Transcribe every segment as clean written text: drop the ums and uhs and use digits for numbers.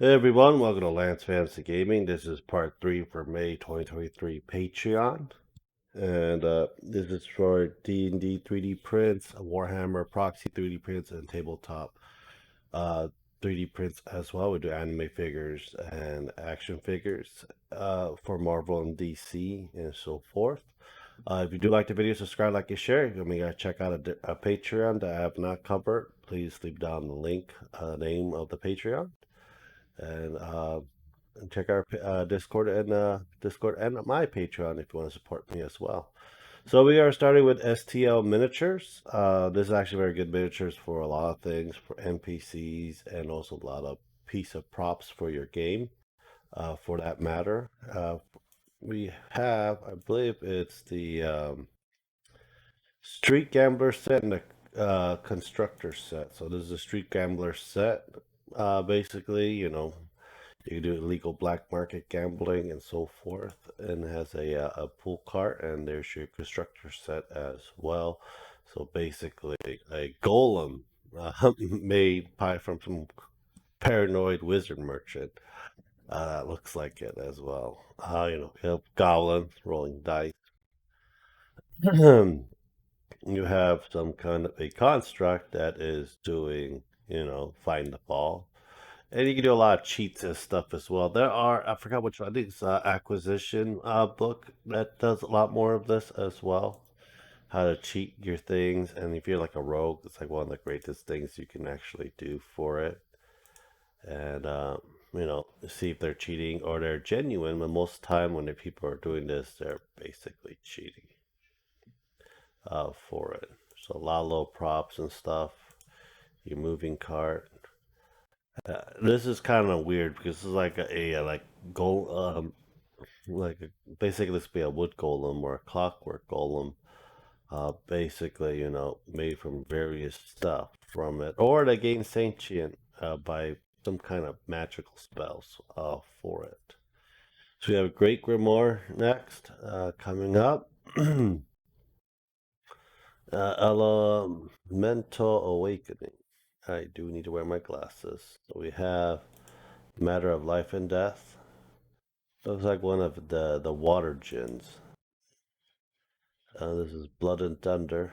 Hey everyone, welcome to Lance Fantasy Gaming. This is part 3 for May 2023 Patreon. And this is for D&D 3D prints, Warhammer proxy 3D prints, and tabletop uh, 3D prints as well. We do anime figures and action figures for Marvel and DC and so forth. If you do like the video, subscribe, like, and share. If you gotta check out a Patreon that I have not covered, please leave down the link, name of the Patreon. And check our Discord and my Patreon if you want to support me as well. So we are starting with STL miniatures. This is actually very good miniatures for a lot of things, for NPCs, and also a lot of piece of props for your game. For that matter, we have, I believe it's the Street Gambler set and the Constructor set. So this is a Street Gambler set. Basically, you can do illegal black market gambling and so forth, and it has a pool cart, and there's your constructor set as well. So basically, a golem made by from some paranoid wizard merchant. That looks like it as well. You have goblins rolling dice. You have some kind of a construct that is doing, find the ball. And you can do a lot of cheats and stuff as well. I forgot which one, I think it's Acquisition book that does a lot more of this as well. How to cheat your things. And if you're like a rogue, it's like one of the greatest things you can actually do for it. And, see if they're cheating or they're genuine. But most time when the people are doing this, they're basically cheating for it. So a lot of little props and stuff. Your moving cart. This is kind of weird because this is like like gold, basically this would be a wood golem or a clockwork golem. Basically, made from various stuff from it, or they gain sentient by some kind of magical spells for it. So we have Great Grimoire next, coming up. Elemental Awakening. I do need to wear my glasses. So we have Matter of Life and Death. Looks like one of the water gins. This is Blood and Thunder.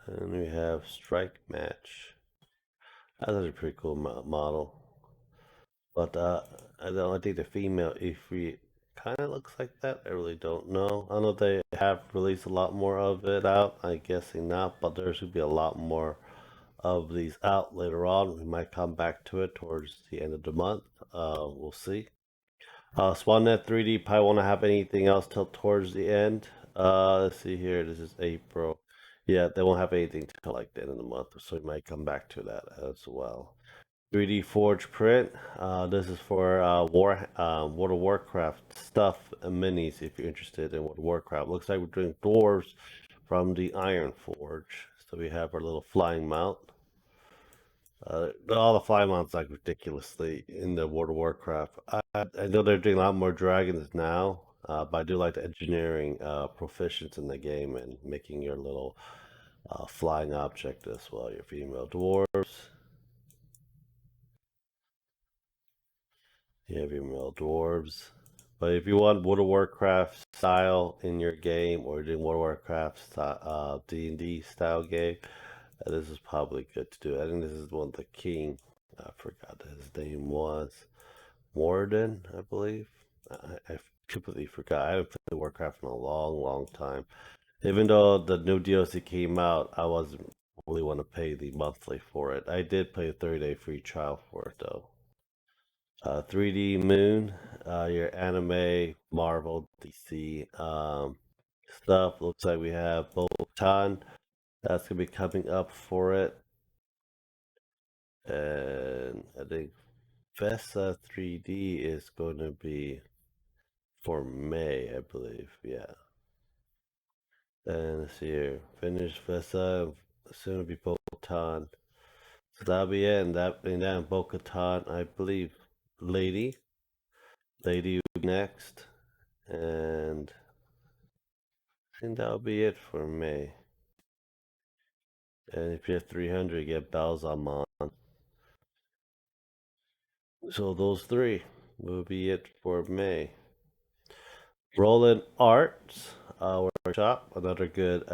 And we have Strike Match. That's a pretty cool model. But I think the female Ifrit kind of looks like that. I really don't know. I know they have released a lot more of it out. I'm guessing not, but there's going to be a lot more of these out later on. We might come back to it towards the end of the month. We'll see. SwanNet 3D probably won't have anything else till towards the end. Let's see here. This is April. Yeah, they won't have anything till like the end of the month, so we might come back to that as well. 3D Forge print. This is for World of Warcraft stuff and minis. If you're interested in World of Warcraft, looks like we're doing dwarves from the Iron Forge. So we have our little flying mount. All the fly mounts like ridiculously in the World of Warcraft. I know they're doing a lot more dragons now, but I do like the engineering proficiency in the game and making your little flying object as well. Your female dwarves. You have your male dwarves. But if you want World of Warcraft style in your game, or doing World of Warcraft style, D&D style game, this is probably good to do. I think this is one of the king. I forgot his name was Warden, I believe. I completely forgot. I haven't played Warcraft in a long, long time. Even though the new DLC came out, I wasn't really want to pay the monthly for it. I did pay a 30-day free trial for it though. 3D Moon, your anime, Marvel, DC stuff. Looks like we have Botan. That's gonna be coming up for it. And I think Vesa 3D is going to be for May, I believe. Yeah. And let's see here. Finish Vesa, soon to be Botan. So that'll be it. And then Bo-Katan, I believe. Lady. Lady next. And I think that'll be it for May. And if you have 300, you get bells on mon. So those three will be it for May. Roland Arts, workshop, another good.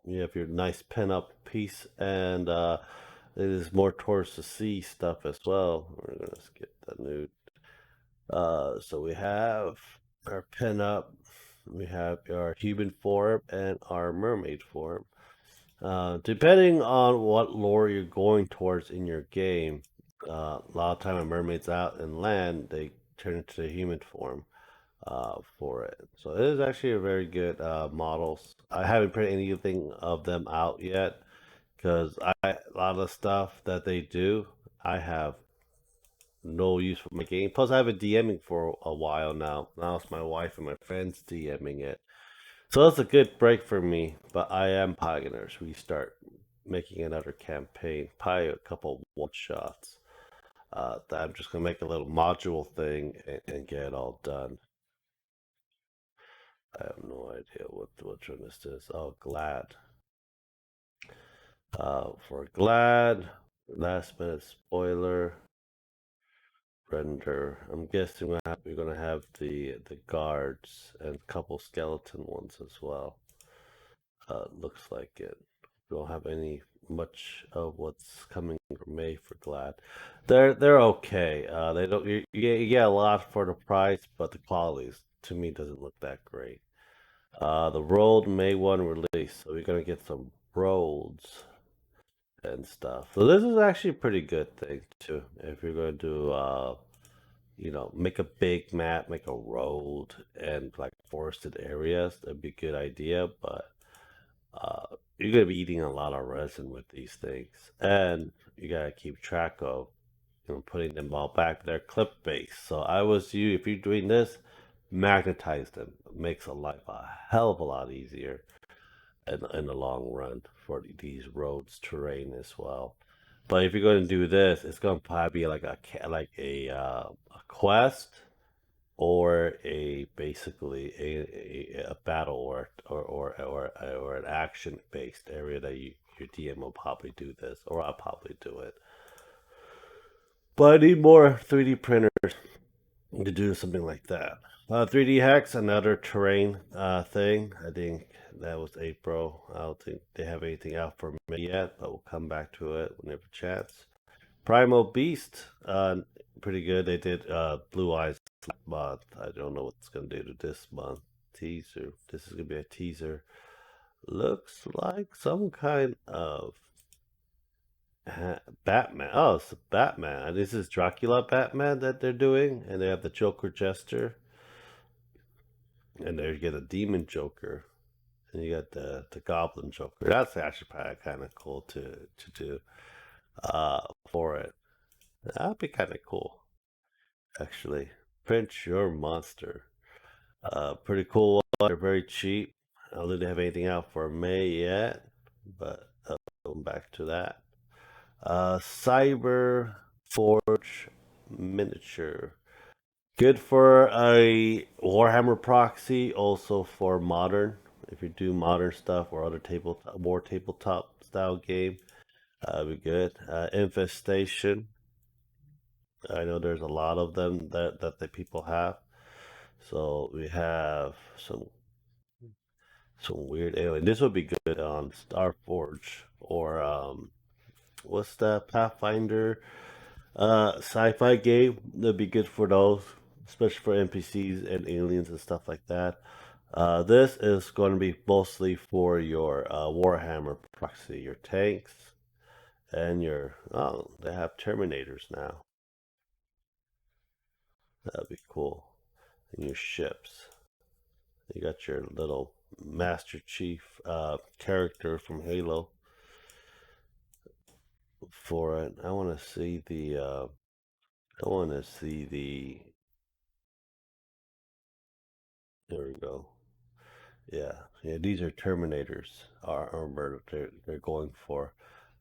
You have your nice pin-up piece, and it is more towards the sea stuff as well. We're gonna skip the nude. So we have our pin-up, we have our human form, and our mermaid form. Depending on what lore you're going towards in your game, a lot of time when mermaids out and land, they turn into the human form for it. So it is actually a very good models. I haven't printed anything of them out yet because a lot of the stuff that they do, I have no use for my game. Plus, I've been DMing for a while now. Now it's my wife and my friends DMing it. So that's a good break for me, but I am probably gonna restart making another campaign, probably a couple one shots. That I'm just gonna make a little module thing and get it all done. I have no idea which one this is. Oh, Glad. For Glad, last minute spoiler render. I'm guessing we're gonna have the guards and a couple skeleton ones as well. Looks like it. We don't have any much of what's coming from May for Glad. They're okay. They don't you get a lot for the price, but the qualities to me doesn't look that great. The rolled May 1 release, so we're gonna get some rolls and stuff. So this is actually a pretty good thing too. If you're gonna do make a big map, make a road and like forested areas, that'd be a good idea, but you're gonna be eating a lot of resin with these things, and you gotta keep track of putting them all back. They're clip based, so I was you if you're doing this, magnetize them. It makes a life a hell of a lot easier in the long run for these roads terrain as well. But if you're going to do this, it's going to probably be like a quest or a basically a battle or an action based area that your DM will probably do this, or I'll probably do it. But I need more 3D printers to do something like that. 3D Hex, another terrain thing. I think that was April. I don't think they have anything out for me yet, but we'll come back to it whenever chance. Primal Beast, pretty good. They did Blue Eyes last month. I don't know what it's gonna do to this month. Teaser. This is gonna be a teaser. Looks like some kind of Batman. Oh, it's Batman. This is Dracula Batman that they're doing, and they have the Joker Jester, and there you get a Demon Joker, and you got the Goblin Joker. That's actually probably kind of cool to do for it. That'd be kind of cool, actually. Print your monster. Pretty cool. They're very cheap. I don't think they have anything out for May yet, but going back to that. Cyber Forge Miniature. Good for a Warhammer proxy, also for modern. If you do modern stuff or other more tabletop style game, be good. Infestation. I know there's a lot of them that the people have. So we have some weird alien. This would be good on Starforge or what's that Pathfinder sci-fi game. That'd be good for those, especially for NPCs and aliens and stuff like that. This is going to be mostly for your Warhammer proxy, your tanks, and your oh, they have Terminators now. That'd be cool. And your ships. You got your little Master Chief character from Halo for it. I want to see the. I want to see the. There we go. Yeah, yeah. These are Terminators. Are armored. They're going for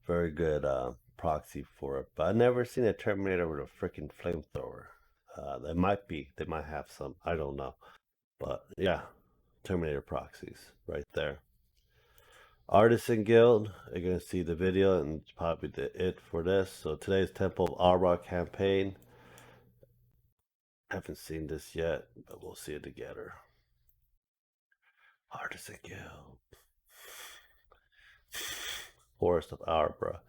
very good proxy for it. But I've never seen a Terminator with a freaking flamethrower. They might be. They might have some. I don't know. But yeah, Terminator proxies right there. Artisan Guild. You're gonna see the video and it's probably it for this. So today's Temple of Arbor campaign. Haven't seen this yet, but we'll see it together. Artisan Guild. Forest of Arbor.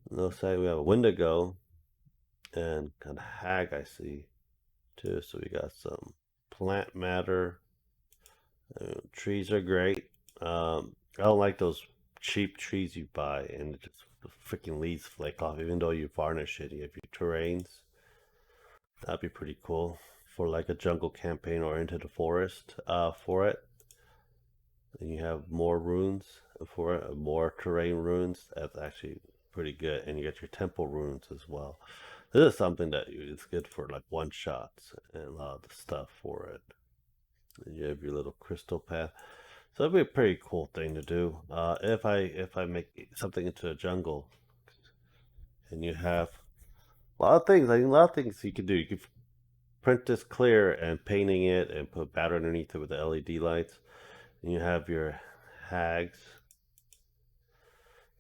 Looks like we have a Wendigo and kind of hag I see too. So we got some plant matter. Trees are great. I don't like those cheap trees you buy and just the freaking leaves flake off, even though you varnish it. You have your terrains. That'd be pretty cool for like a jungle campaign or into the forest for it. And you have more runes for it, more terrain runes. That's actually pretty good. And you get your temple runes as well. This is something that is good for like one shots and a lot of the stuff for it. And you have your little crystal path. So that'd be a pretty cool thing to do. If I make something into a jungle, and you have a lot of things. I mean, a lot of things you can do. You can print this clear and painting it and put batter underneath it with the LED lights. And you have your hags.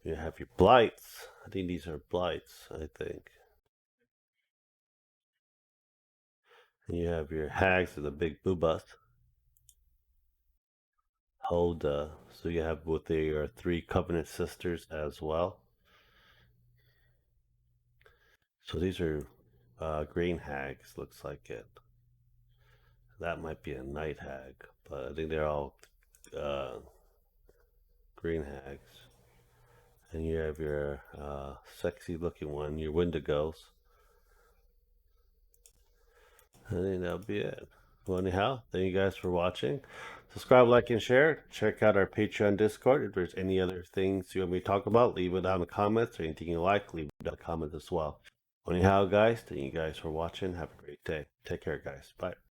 You have your blights. I think these are blights. I think. And you have your hags with a big boobas. Hoda. So you have with your three covenant sisters as well. So these are green hags, looks like it. That might be a night hag, but I think they're all uh, green hags. And you have your sexy looking one, your Wendigos. I think that'll be it. Well, anyhow, thank you guys for watching. Subscribe, like, and share. Check out our Patreon Discord. If there's any other things you want me to talk about, leave it down in the comments. Or anything you like, leave it down in the comments as well. Anyhow, guys, thank you guys for watching. Have a great day. Take care, guys. Bye.